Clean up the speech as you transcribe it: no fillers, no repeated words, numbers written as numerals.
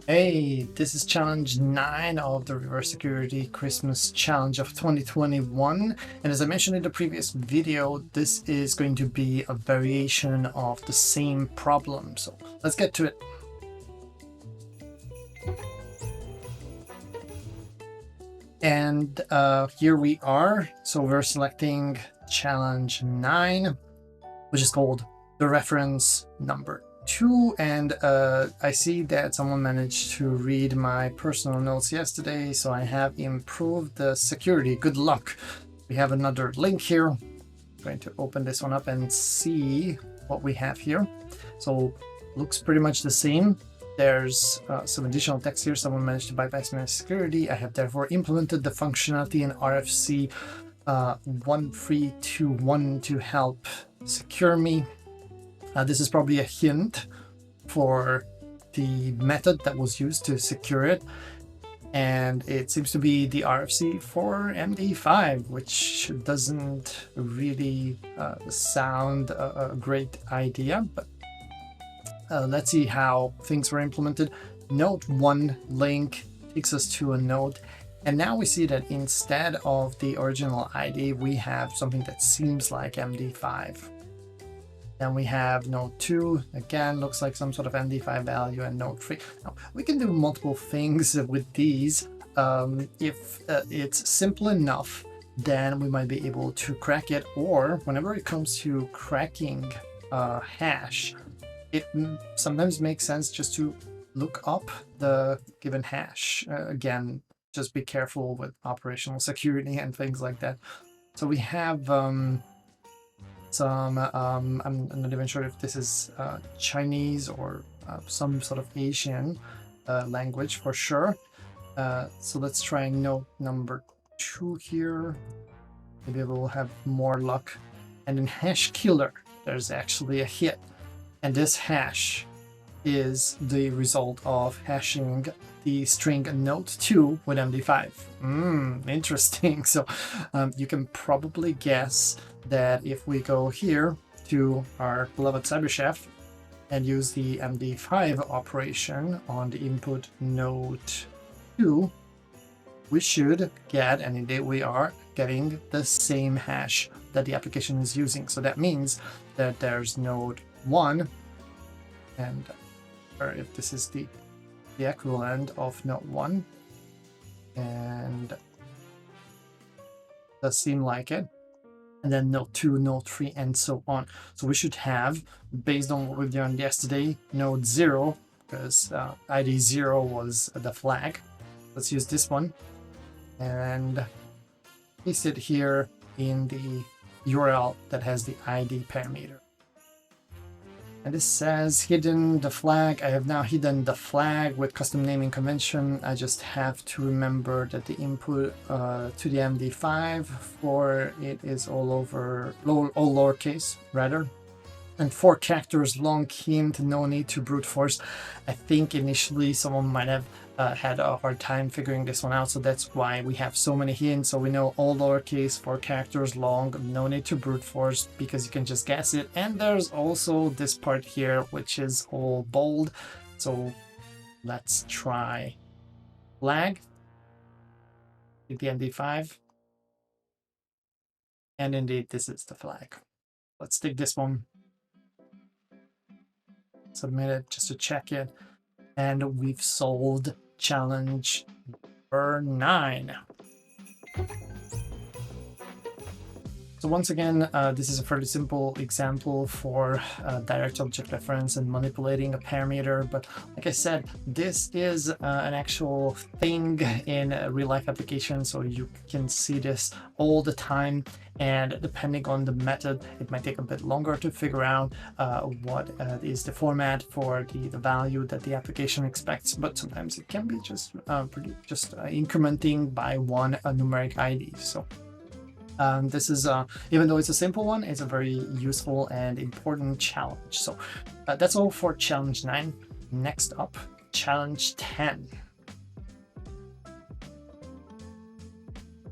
Hey, this is challenge 9 of the Reverse Security Christmas Challenge of 2021. And as I mentioned in the previous video, this is going to be a variation of the same problem. So let's get to it. And here we are. So we're selecting challenge 9, which is called the reference number 2, and I see that someone managed to read my personal notes yesterday, so I have improved the security. Good luck. We have another link here. I'm going to open this one up and see what we have here. So looks pretty much the same. There's some additional text here. Someone managed to bypass my security. I have therefore implemented the functionality in RFC 1321 to help secure me. This is probably a hint for the method that was used to secure it. And it seems to be the RFC for MD5, which doesn't really sound a great idea, but let's see how things were implemented. Node 1 link takes us to a node. And now we see that instead of the original ID, we have something that seems like MD5. Then we have node 2, again, looks like some sort of MD5 value, and node 3. Now, we can do multiple things with these. If it's simple enough, then we might be able to crack it, or whenever it comes to cracking a hash, it sometimes makes sense just to look up the given hash. Again, just be careful with operational security and things like that. So we have some, I'm not even sure if this is Chinese or some sort of Asian language for sure. So let's try node number 2 here. Maybe we'll have more luck. And in hash killer, there's actually a hit. And this hash is the result of hashing the string node 2 with MD5. Interesting. So you can probably guess that if we go here to our beloved CyberChef and use the MD5 operation on the input node 2, we should get, and indeed we are getting, the same hash that the application is using. So that means that there's node 1, and or if this is the equivalent of node 1, and does seem like it, and then node 2, node 3, and so on. So we should have, based on what we've done yesterday, node 0, because ID 0 was the flag. Let's use this one and paste it here in the URL that has the ID parameter. And this says hidden the flag. I have now hidden the flag with custom naming convention. I just have to remember that the input to the MD5 for it is all lowercase rather. And 4 characters long hint, no need to brute force. I think initially someone might have had a hard time figuring this one out, so that's why we have so many hints. So we know all lowercase, 4 characters long, no need to brute force because you can just guess it. And there's also this part here which is all bold. So let's try flag, the MD5, and indeed this is the flag. Let's take this one, submit it just to check it, and we've solved challenge number 9. So once again, this is a fairly simple example for direct object reference and manipulating a parameter. But like I said, this is an actual thing in a real-life application, so you can see this all the time. And depending on the method, it might take a bit longer to figure out what is the format for the value that the application expects. But sometimes it can be just incrementing by one numeric ID. So this is, even though it's a simple one, it's a very useful and important challenge. So that's all for challenge 9. Next up, challenge 10.